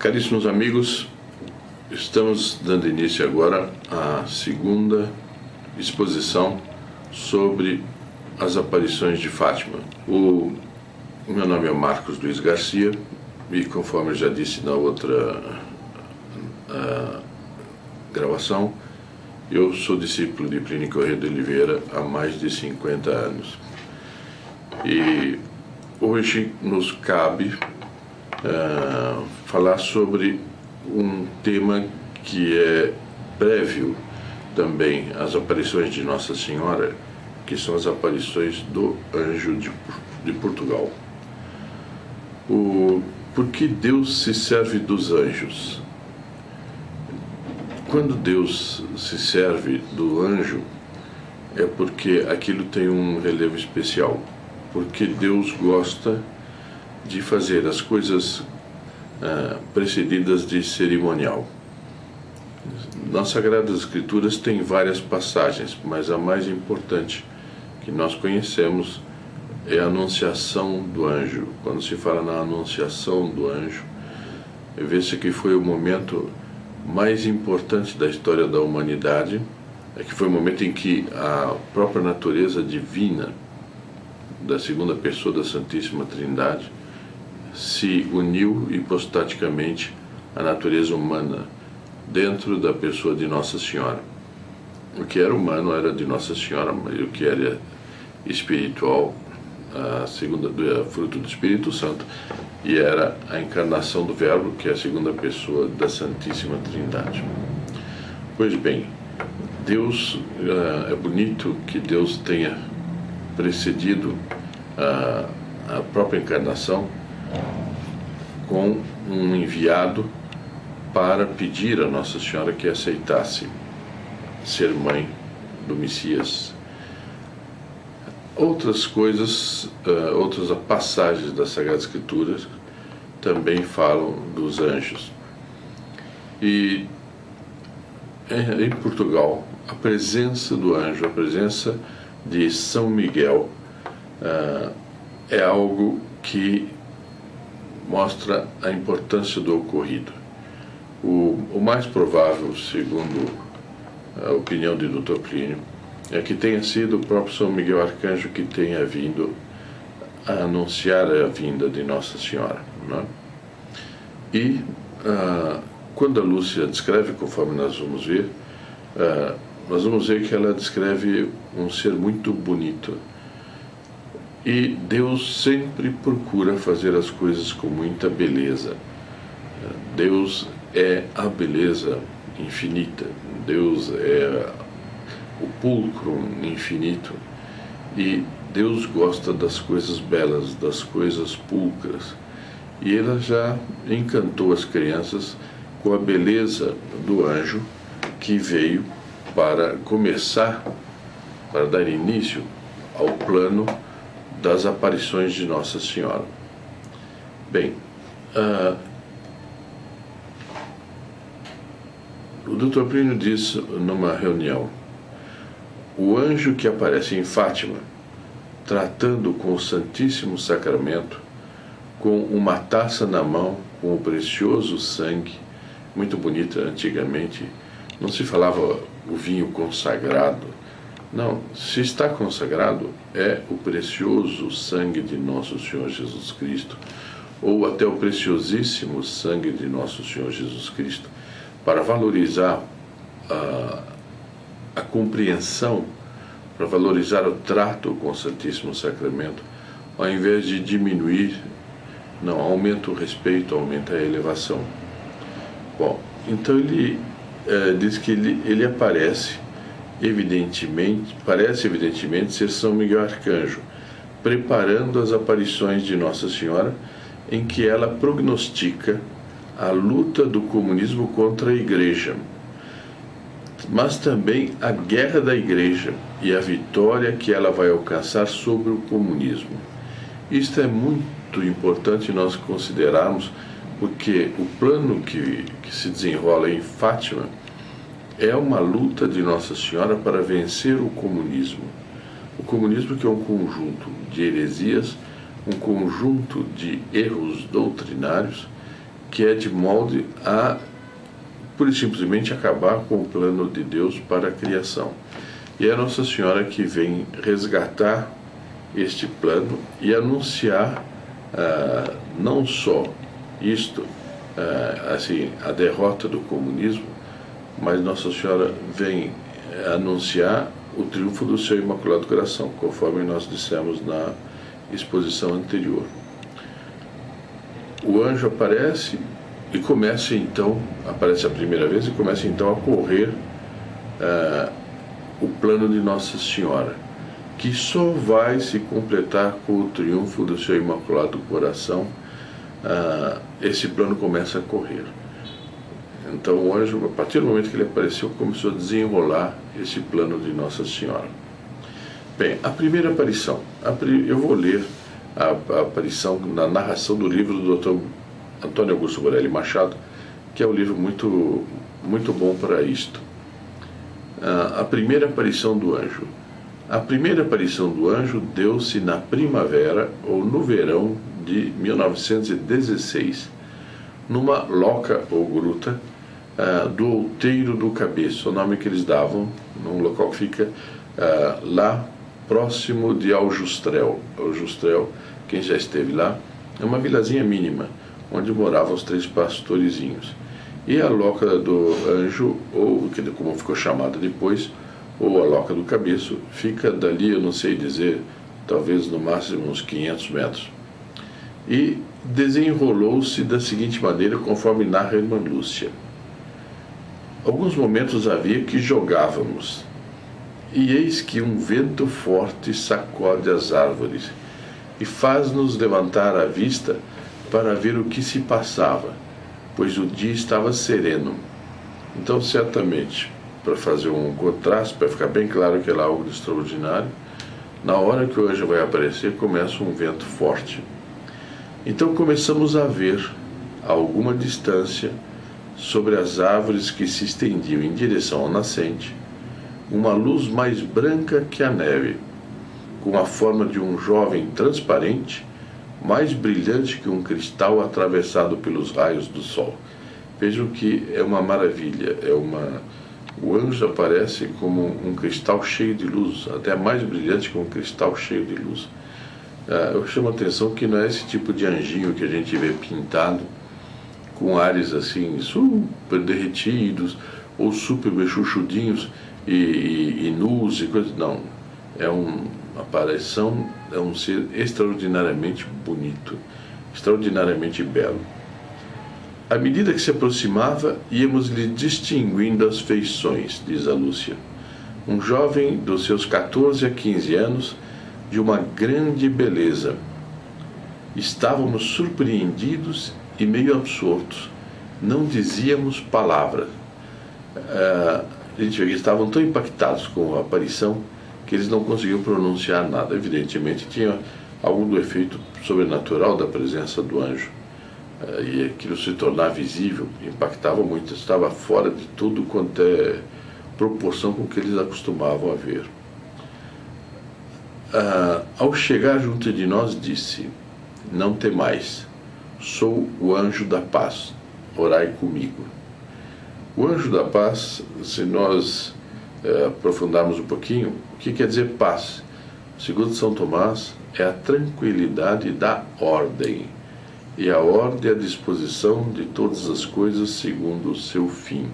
Caríssimos amigos, estamos dando início agora à segunda exposição sobre as aparições de Fátima. O meu nome é Marcos Luiz Garcia e, conforme eu já disse na outra gravação, eu sou discípulo de Plínio Corrêa de Oliveira há mais de 50 anos. E hoje nos cabe falar sobre um tema que é prévio também às aparições de Nossa Senhora, que são as aparições do Anjo de Portugal. Por que Deus se serve dos anjos? Quando Deus se serve do anjo, é porque aquilo tem um relevo especial, porque Deus gosta de fazer as coisas precedidas de cerimonial. Nas Sagradas Escrituras tem várias passagens, mas a mais importante que nós conhecemos é a anunciação do anjo. Quando se fala na anunciação do anjo, vê-se que foi o momento mais importante da história da humanidade, que foi o momento em que a própria natureza divina da segunda pessoa da Santíssima Trindade se uniu hipostaticamente à natureza humana dentro da pessoa de Nossa Senhora. O que era humano era de Nossa Senhora, mas o que era espiritual, fruto do Espírito Santo, e era a encarnação do Verbo, que é a segunda pessoa da Santíssima Trindade. Pois bem, Deus, é bonito que Deus tenha precedido a própria encarnação com um enviado para pedir a Nossa Senhora que aceitasse ser mãe do Messias. Outras coisas, outras passagens das Sagradas Escrituras também falam dos anjos. E em Portugal, a presença do anjo, a presença de São Miguel, é algo que mostra a importância do ocorrido. O mais provável, segundo a opinião de Dr. Plínio, é que tenha sido o próprio São Miguel Arcanjo que tenha vindo a anunciar a vinda de Nossa Senhora, né? E quando a Lúcia descreve, conforme nós vamos ver que ela descreve um ser muito bonito. E Deus sempre procura fazer as coisas com muita beleza. Deus é a beleza infinita. Deus é o pulcro infinito. E Deus gosta das coisas belas, das coisas pulcras. E Ele já encantou as crianças com a beleza do anjo que veio para começar, para dar início ao plano das aparições de Nossa Senhora. Bem, o Dr. Plínio diz numa reunião: o anjo que aparece em Fátima, tratando com o Santíssimo Sacramento, com uma taça na mão, com o precioso sangue, muito bonita. Antigamente não se falava o vinho consagrado. Não, se está consagrado, é o precioso sangue de Nosso Senhor Jesus Cristo, ou até o preciosíssimo sangue de Nosso Senhor Jesus Cristo, para valorizar a compreensão, para valorizar o trato com o Santíssimo Sacramento, ao invés de diminuir, não, aumenta o respeito, aumenta a elevação. Bom, então ele diz que ele parece evidentemente ser São Miguel Arcanjo, preparando as aparições de Nossa Senhora, em que ela prognostica a luta do comunismo contra a Igreja, mas também a guerra da Igreja e a vitória que ela vai alcançar sobre o comunismo. Isto é muito importante nós considerarmos, porque o plano que se desenrola em Fátima é uma luta de Nossa Senhora para vencer o comunismo. O comunismo, que é um conjunto de heresias, um conjunto de erros doutrinários que é de molde a, pura e simplesmente, acabar com o plano de Deus para a criação. E é a Nossa Senhora que vem resgatar este plano e anunciar não só isto, assim, a derrota do comunismo, mas Nossa Senhora vem anunciar o triunfo do seu Imaculado Coração, conforme nós dissemos na exposição anterior. O anjo aparece e começa então, aparece a primeira vez e começa então a correr o plano de Nossa Senhora, que só vai se completar com o triunfo do seu Imaculado Coração. Esse plano começa a correr. Então o anjo, a partir do momento que ele apareceu, começou a desenrolar esse plano de Nossa Senhora. Bem, a primeira aparição, eu vou ler a aparição na narração do livro do Dr. Antônio Augusto Borelli Machado, que é um livro muito, muito bom para isto. A primeira aparição do anjo. A primeira aparição do anjo deu-se na primavera ou no verão de 1916, numa loca ou gruta do Outeiro do Cabeço, o nome que eles davam, num local que fica lá próximo de Aljustrel. Aljustrel, quem já esteve lá, é uma vilazinha mínima, onde moravam os 3 pastorezinhos. E a Loca do Anjo, ou como ficou chamada depois, ou a Loca do Cabeço, fica dali, eu não sei dizer, talvez no máximo uns 500 metros. E desenrolou-se da seguinte maneira, conforme narra a irmã Lúcia. Alguns momentos havia que jogávamos, e eis que um vento forte sacode as árvores, e faz-nos levantar a vista para ver o que se passava, pois o dia estava sereno. Então, certamente, para fazer um contraste, para ficar bem claro que era algo de extraordinário, na hora que o anjo vai aparecer, começa um vento forte. Então começamos a ver, a alguma distância, sobre as árvores que se estendiam em direção ao nascente, uma luz mais branca que a neve, com a forma de um jovem transparente, mais brilhante que um cristal atravessado pelos raios do sol. Vejam que é uma maravilha, o anjo aparece como um cristal cheio de luz, até mais brilhante que um cristal cheio de luz. Eu chamo a atenção que não é esse tipo de anjinho que a gente vê pintado, com ares assim super derretidos, ou super bechuchudinhos e nus e coisas. Não, é uma aparição, é um ser extraordinariamente bonito, extraordinariamente belo. À medida que se aproximava, íamos-lhe distinguindo as feições, diz a Lúcia. Um jovem dos seus 14 a 15 anos, de uma grande beleza. Estávamos surpreendidos e meio absortos. Não dizíamos palavra. Eles estavam tão impactados com a aparição que eles não conseguiam pronunciar nada. Evidentemente, tinha algum do efeito sobrenatural da presença do anjo. E aquilo se tornar visível impactava muito, estava fora de tudo quanto é proporção com que eles acostumavam a ver. Ao chegar junto de nós, disse: não temais, sou o anjo da paz, orai comigo. O anjo da paz, se nós aprofundarmos um pouquinho, o que quer dizer paz? Segundo São Tomás, é a tranquilidade da ordem. E a ordem é a disposição de todas as coisas segundo o seu fim.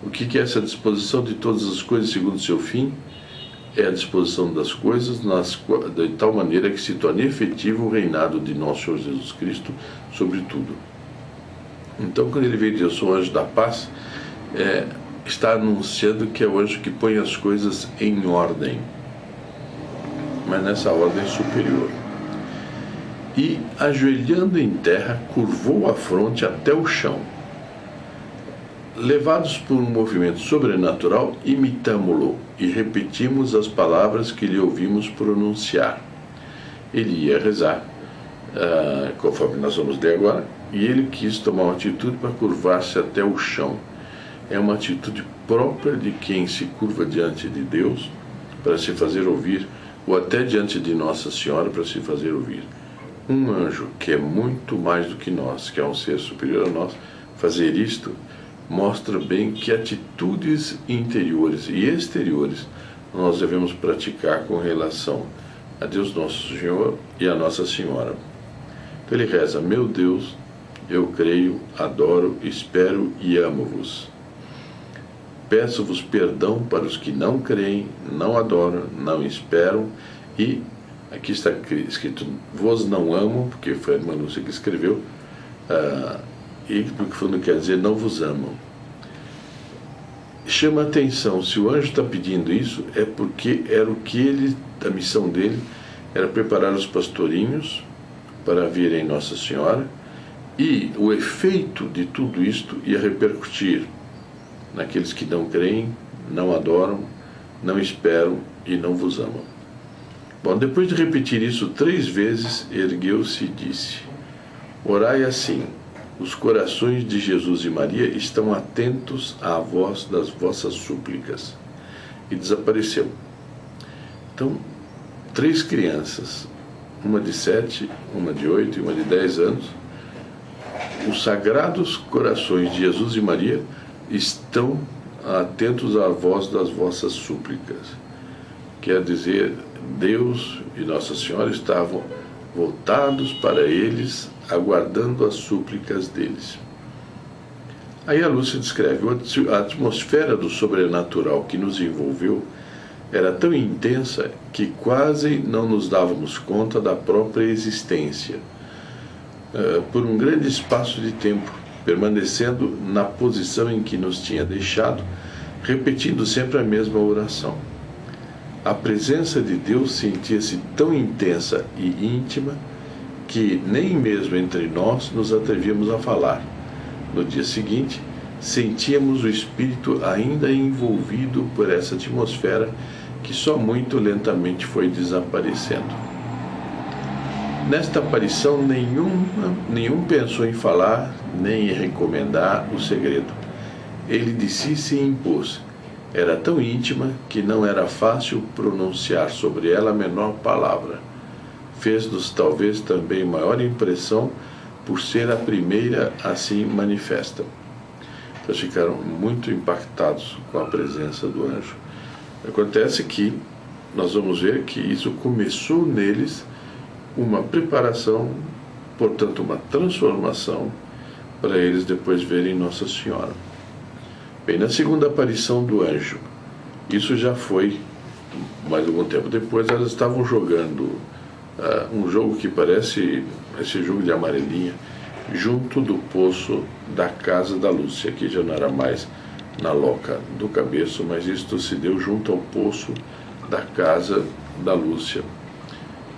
O que é essa disposição de todas as coisas segundo o seu fim? É a disposição das coisas de tal maneira que se torne efetivo o reinado de nosso Senhor Jesus Cristo sobre tudo. Então, quando ele veio dizer: eu sou o anjo da paz, está anunciando que é o anjo que põe as coisas em ordem, mas nessa ordem superior. E, ajoelhando em terra, curvou a fronte até o chão. Levados por um movimento sobrenatural, imitamo-lo e repetimos as palavras que lhe ouvimos pronunciar. Ele ia rezar, conforme nós vamos ler agora, e ele quis tomar uma atitude para curvar-se até o chão. É uma atitude própria de quem se curva diante de Deus para se fazer ouvir, ou até diante de Nossa Senhora para se fazer ouvir. um anjo que é muito mais do que nós, que é um ser superior a nós, fazer isto mostra bem que atitudes interiores e exteriores nós devemos praticar com relação a Deus Nosso Senhor e a Nossa Senhora. Então ele reza: meu Deus, eu creio, adoro, espero e amo-vos. Peço-vos perdão para os que não creem, não adoram, não esperam e, aqui está escrito, vos não amo, porque foi a irmã Lúcia que escreveu, e porque não quer dizer não vos amam. Chama a atenção, se o anjo está pedindo isso, é porque era o que a missão dele era preparar os pastorinhos para virem Nossa Senhora, e o efeito de tudo isto ia repercutir naqueles que não creem, não adoram, não esperam e não vos amam. Bom, depois de repetir isso 3 vezes, ergueu-se e disse: orai assim, os corações de Jesus e Maria estão atentos à voz das vossas súplicas. E desapareceu. Então, 3 crianças, uma de 7, uma de 8 e uma de 10 anos, os sagrados corações de Jesus e Maria estão atentos à voz das vossas súplicas. Quer dizer, Deus e Nossa Senhora estavam voltados para eles, aguardando as súplicas deles. Aí a Lúcia descreve: a atmosfera do sobrenatural que nos envolveu era tão intensa que quase não nos dávamos conta da própria existência. Por um grande espaço de tempo, permanecendo na posição em que nos tinha deixado, repetindo sempre a mesma oração. A presença de Deus sentia-se tão intensa e íntima que nem mesmo entre nós nos atrevíamos a falar. No dia seguinte, sentíamos o espírito ainda envolvido por essa atmosfera que só muito lentamente foi desaparecendo. Nesta aparição, nenhum pensou em falar nem em recomendar o segredo. Ele de si se impôs. Era tão íntima que não era fácil pronunciar sobre ela a menor palavra. Fez-nos talvez também maior impressão por ser a primeira assim manifesta. Então ficaram muito impactados com a presença do anjo. Acontece que nós vamos ver que isso começou neles uma preparação, portanto uma transformação, para eles depois verem Nossa Senhora. Bem, na segunda aparição do anjo, isso já foi mais algum tempo depois, elas estavam jogando um jogo que parece esse jogo de amarelinha, junto do poço da casa da Lúcia, que já não era mais na loca do Cabeço, mas isto se deu junto ao poço da casa da Lúcia.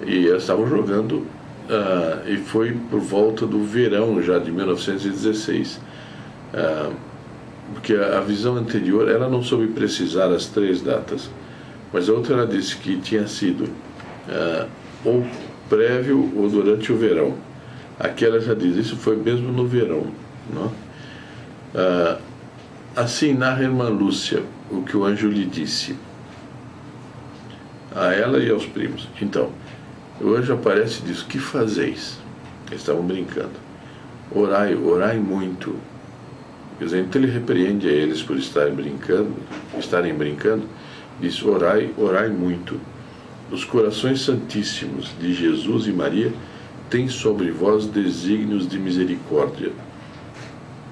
E elas estavam jogando, e foi por volta do verão já de 1916, porque a visão anterior ela não soube precisar as 3 datas, mas a outra ela disse que tinha sido ou prévio ou durante o verão. Aqui ela já diz, isso foi mesmo no verão, não? Assim narra a irmã Lúcia o que o anjo lhe disse a ela e aos primos. Então, o anjo aparece e diz: que fazeis? Eles estavam brincando. Orai, orai muito. Quer dizer, então ele repreende a eles por estarem brincando, diz: orai, orai muito. Os corações santíssimos de Jesus e Maria têm sobre vós desígnios de misericórdia.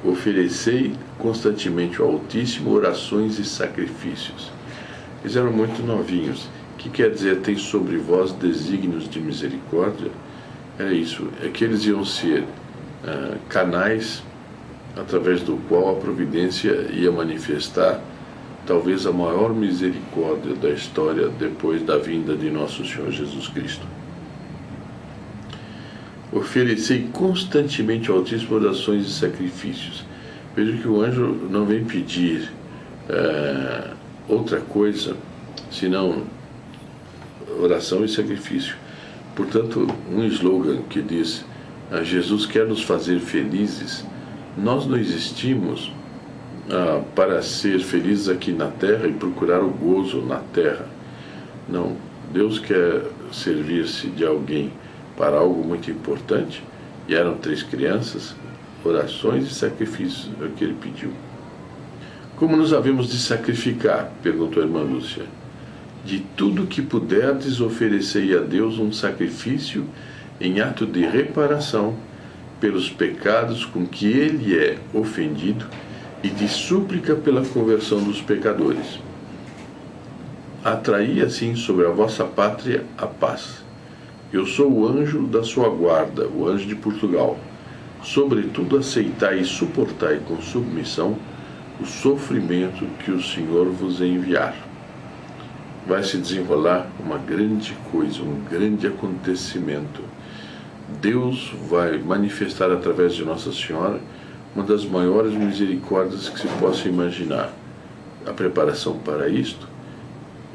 Oferecei constantemente ao Altíssimo orações e sacrifícios. Eles eram muito novinhos. O que quer dizer tem sobre vós desígnios de misericórdia? É isso, é que eles iam ser canais através do qual a providência ia manifestar talvez a maior misericórdia da história depois da vinda de nosso Senhor Jesus Cristo. Oferecei constantemente ao Altíssimo orações e sacrifícios. Veja que o anjo não vem pedir outra coisa senão oração e sacrifício. Portanto, um slogan que diz: Jesus quer nos fazer felizes. Nós não existimos para ser felizes aqui na terra e procurar o gozo na terra. Não, Deus quer servir-se de alguém para algo muito importante, e eram 3 crianças, orações e sacrifícios, é o que ele pediu. Como nos havemos de sacrificar? Perguntou a irmã Lúcia. De tudo que puderdes, oferecei a Deus um sacrifício em ato de reparação pelos pecados com que ele é ofendido e de súplica pela conversão dos pecadores. Atraí assim sobre a vossa pátria a paz. Eu sou o anjo da sua guarda, o anjo de Portugal. Sobretudo aceitai e suportai com submissão o sofrimento que o Senhor vos enviar. Vai se desenrolar uma grande coisa, um grande acontecimento. Deus vai manifestar através de Nossa Senhora uma das maiores misericórdias que se possa imaginar. A preparação para isto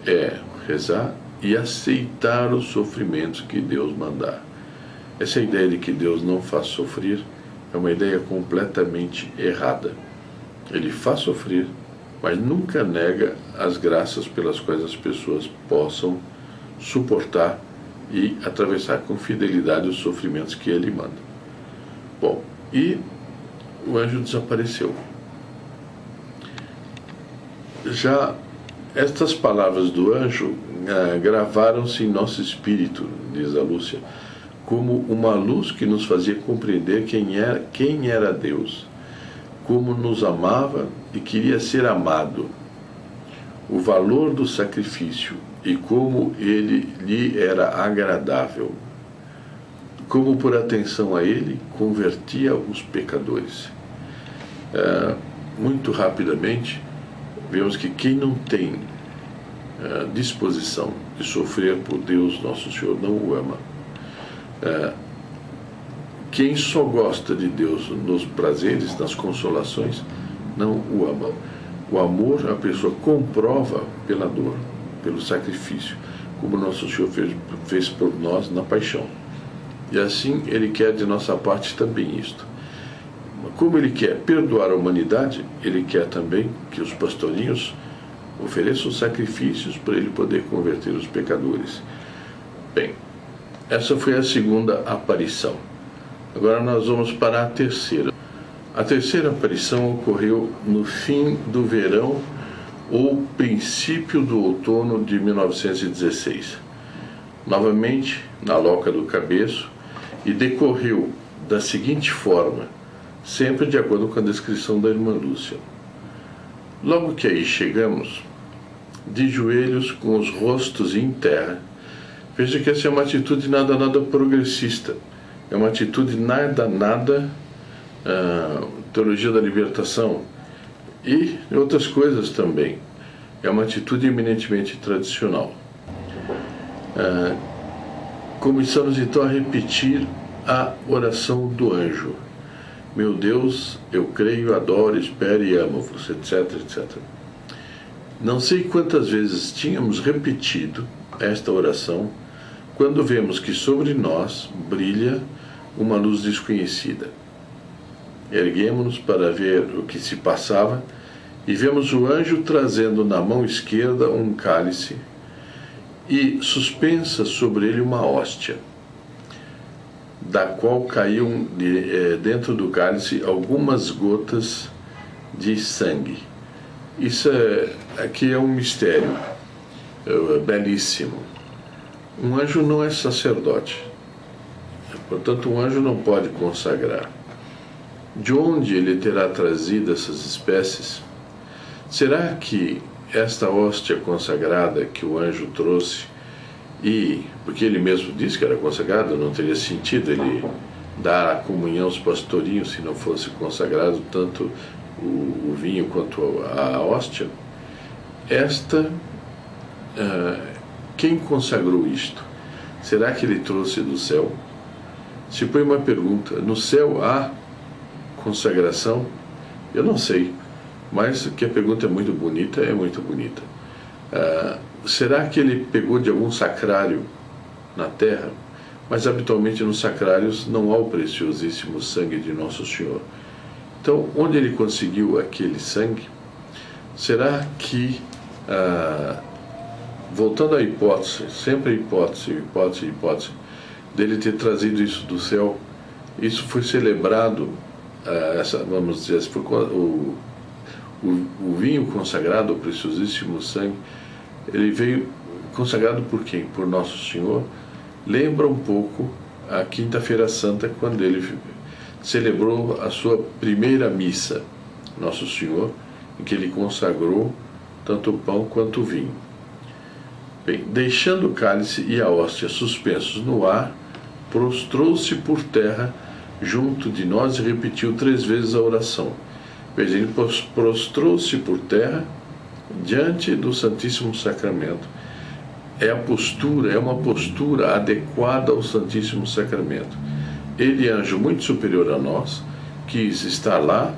é rezar e aceitar os sofrimentos que Deus mandar. Essa ideia de que Deus não faz sofrer é uma ideia completamente errada. Ele faz sofrer, mas nunca nega as graças pelas quais as pessoas possam suportar e atravessar com fidelidade os sofrimentos que ele manda. Bom, e o anjo desapareceu. Já estas palavras do anjo gravaram-se em nosso espírito, diz a Lúcia, como uma luz que nos fazia compreender quem era Deus, como nos amava e queria ser amado, o valor do sacrifício e como ele lhe era agradável, como por atenção a ele convertia os pecadores. Muito rapidamente, vemos que quem não tem disposição de sofrer por Deus, nosso Senhor, não o ama. Quem só gosta de Deus nos prazeres, nas consolações, não o ama. O amor a pessoa comprova pela dor, pelo sacrifício, como nosso Senhor fez por nós na paixão. E assim ele quer de nossa parte também isto. Como ele quer perdoar a humanidade, ele quer também que os pastorinhos ofereçam sacrifícios para ele poder converter os pecadores. Bem, essa foi a segunda aparição. Agora nós vamos para a terceira. A terceira aparição ocorreu no fim do verão ou princípio do outono de 1916. Novamente, na Loca do Cabeço, e decorreu da seguinte forma, sempre de acordo com a descrição da irmã Lúcia. Logo que aí chegamos, de joelhos com os rostos em terra, veja que essa é uma atitude nada progressista, é uma atitude nada teologia da libertação e outras coisas também. É uma atitude eminentemente tradicional. Começamos então a repetir a oração do anjo. Meu Deus, eu creio, adoro, espero e amo-vos, etc, etc. Não sei quantas vezes tínhamos repetido esta oração quando vemos que sobre nós brilha uma luz desconhecida. Erguemos-nos para ver o que se passava e vemos o anjo trazendo na mão esquerda um cálice e suspensa sobre ele uma hóstia, da qual caíam dentro do cálice algumas gotas de sangue. Isso aqui é um mistério belíssimo. Um anjo não é sacerdote, portanto um anjo não pode consagrar. De onde ele terá trazido essas espécies? Será que esta hóstia consagrada que o anjo trouxe, e porque ele mesmo disse que era consagrado, não teria sentido ele dar a comunhão aos pastorinhos se não fosse consagrado tanto o vinho quanto a hóstia? Quem consagrou isto? Será que ele trouxe do céu? Se põe uma pergunta: no céu há consagração? Eu não sei, mas que a pergunta é muito bonita, será que ele pegou de algum sacrário na terra? Mas habitualmente nos sacrários não há o preciosíssimo sangue de Nosso Senhor. Então, onde ele conseguiu aquele sangue? Será que, voltando à hipótese, sempre hipótese, dele ter trazido isso do céu. Isso foi celebrado, vamos dizer assim, foi o vinho consagrado, o preciosíssimo sangue, ele veio consagrado por quem? Por Nosso Senhor. Lembra um pouco a Quinta-feira Santa, quando ele celebrou a sua primeira missa, Nosso Senhor, em que ele consagrou tanto o pão quanto o vinho. Bem, deixando o cálice e a hóstia suspensos no ar, prostrou-se por terra junto de nós e repetiu 3 vezes a oração. Veja, ele prostrou-se por terra diante do Santíssimo Sacramento. É uma postura adequada ao Santíssimo Sacramento. Ele, anjo muito superior a nós, quis estar lá,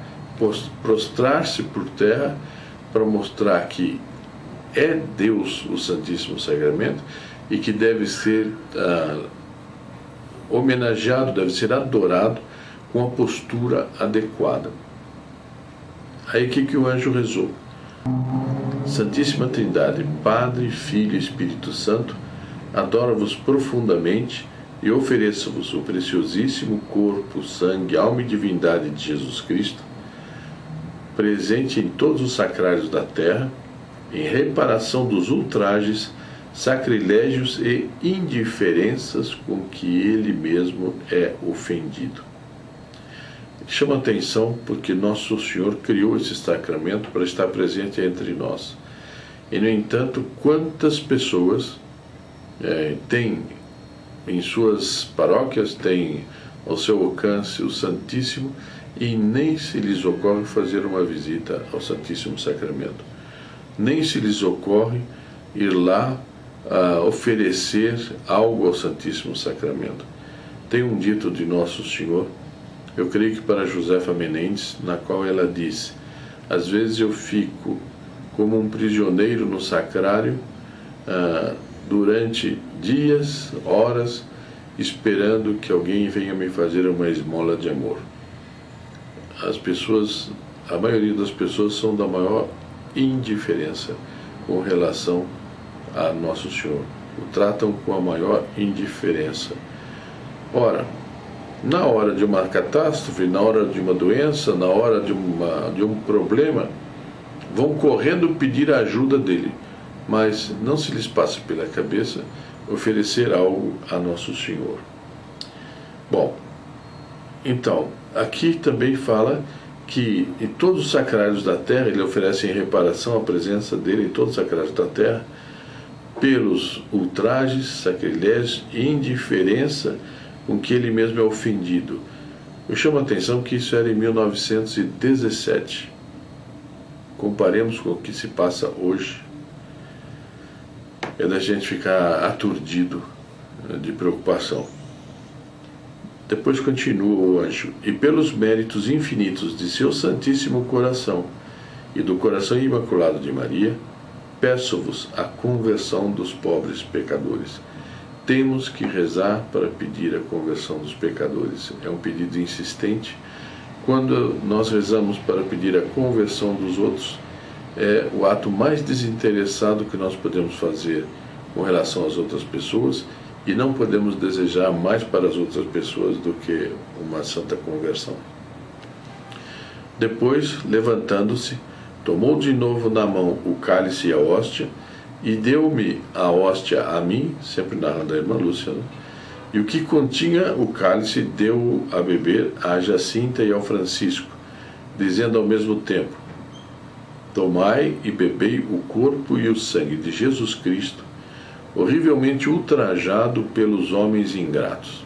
prostrar-se por terra para mostrar que é Deus o Santíssimo Sacramento e que deve ser homenageado, deve ser adorado com a postura adequada. Aí o que o anjo rezou? Santíssima Trindade, Padre, Filho e Espírito Santo, adoro-vos profundamente e ofereço-vos o preciosíssimo corpo, sangue, alma e divindade de Jesus Cristo, presente em todos os sacrários da terra, em reparação dos ultrajes, sacrilégios e indiferenças com que ele mesmo é ofendido. Chama atenção porque Nosso Senhor criou esse sacramento para estar presente entre nós. E, no entanto, quantas pessoas têm em suas paróquias, têm ao seu alcance o Santíssimo e nem se lhes ocorre fazer uma visita ao Santíssimo Sacramento. Nem se lhes ocorre ir lá oferecer algo ao Santíssimo Sacramento. Tem um dito de Nosso Senhor, eu creio que para Josefa Menendez, na qual ela disse: às vezes eu fico como um prisioneiro no sacrário durante dias, horas, esperando que alguém venha me fazer uma esmola de amor. A maioria das pessoas são da maior indiferença com relação a Nosso Senhor. O tratam com a maior indiferença. Ora, na hora de uma catástrofe, na hora de uma doença, na hora de um problema, vão correndo pedir a ajuda dele, mas não se lhes passa pela cabeça oferecer algo a Nosso Senhor. Bom, então, aqui também fala que em todos os sacrários da terra, ele oferece em reparação a presença dele em todos os sacrários da terra, pelos ultrajes, sacrilégios e indiferença com que ele mesmo é ofendido. Eu chamo a atenção que isso era em 1917. Comparemos com o que se passa hoje. É da gente ficar aturdido de preocupação. Depois continua o anjo: e pelos méritos infinitos de seu Santíssimo Coração e do Coração Imaculado de Maria, peço-vos a conversão dos pobres pecadores. Temos que rezar para pedir a conversão dos pecadores. É um pedido insistente. Quando nós rezamos para pedir a conversão dos outros, é o ato mais desinteressado que nós podemos fazer com relação às outras pessoas, e não podemos desejar mais para as outras pessoas do que uma santa conversão. Depois, levantando-se, tomou de novo na mão o cálice e a hóstia, e deu-me a hóstia a mim, sempre narrando a irmã Lúcia, né? E o que continha o cálice deu a beber à Jacinta e ao Francisco, dizendo ao mesmo tempo: tomai e bebei o corpo e o sangue de Jesus Cristo, horrivelmente ultrajado pelos homens ingratos.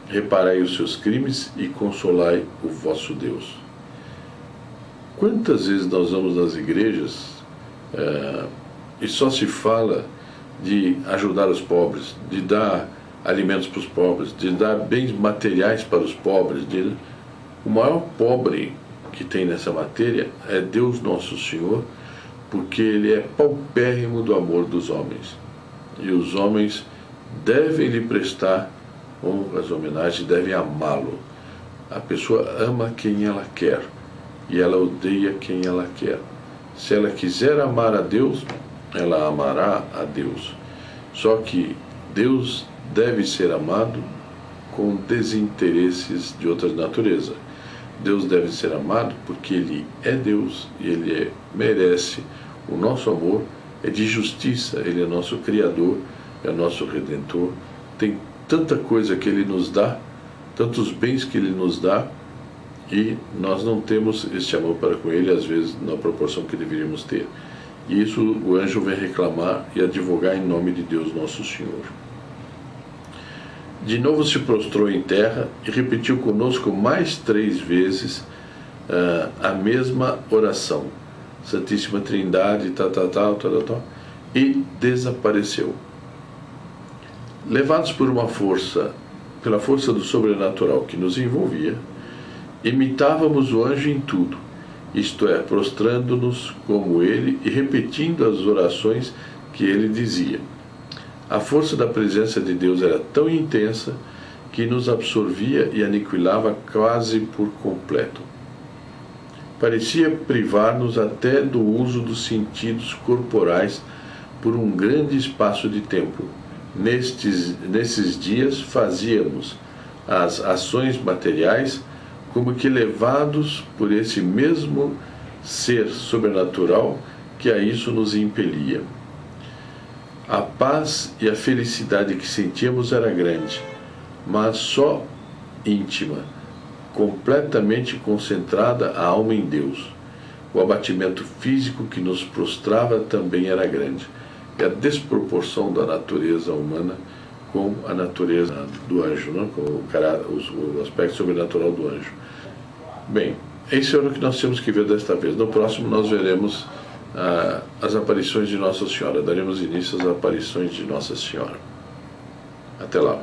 Reparai os seus crimes e consolai o vosso Deus. Quantas vezes nós vamos nas igrejas e só se fala de ajudar os pobres, de dar alimentos para os pobres, de dar bens materiais para os pobres. O maior pobre que tem nessa matéria é Deus Nosso Senhor, porque Ele é paupérrimo do amor dos homens. E os homens devem lhe prestar honras, homenagens, devem amá-lo. A pessoa ama quem ela quer e ela odeia quem ela quer. Se ela quiser amar a Deus, ela amará a Deus. Só que Deus deve ser amado com desinteresses de outra natureza. Deus deve ser amado porque Ele é Deus e Ele merece o nosso amor, é de justiça, Ele é nosso Criador, é nosso Redentor, tem tanta coisa que Ele nos dá, tantos bens que Ele nos dá, e nós não temos este amor para com Ele, às vezes, na proporção que deveríamos ter. E isso o anjo vem reclamar e advogar em nome de Deus nosso Senhor. De novo se prostrou em terra e repetiu conosco mais 3 vezes a mesma oração. Santíssima Trindade, tal, e desapareceu. Levados por pela força do sobrenatural que nos envolvia, imitávamos o anjo em tudo, isto é, prostrando-nos como ele e repetindo as orações que ele dizia. A força da presença de Deus era tão intensa que nos absorvia e aniquilava quase por completo. Parecia privar-nos até do uso dos sentidos corporais por um grande espaço de tempo. Nesses dias fazíamos as ações materiais como que levados por esse mesmo ser sobrenatural que a isso nos impelia. A paz e a felicidade que sentíamos era grande, mas só íntima, completamente concentrada a alma em Deus. O abatimento físico que nos prostrava também era grande. É a desproporção da natureza humana com a natureza do anjo, não? Com o aspecto sobrenatural do anjo. Bem, esse é o que nós temos que ver desta vez. No próximo nós veremos as aparições de Nossa Senhora. Daremos início às aparições de Nossa Senhora. Até lá.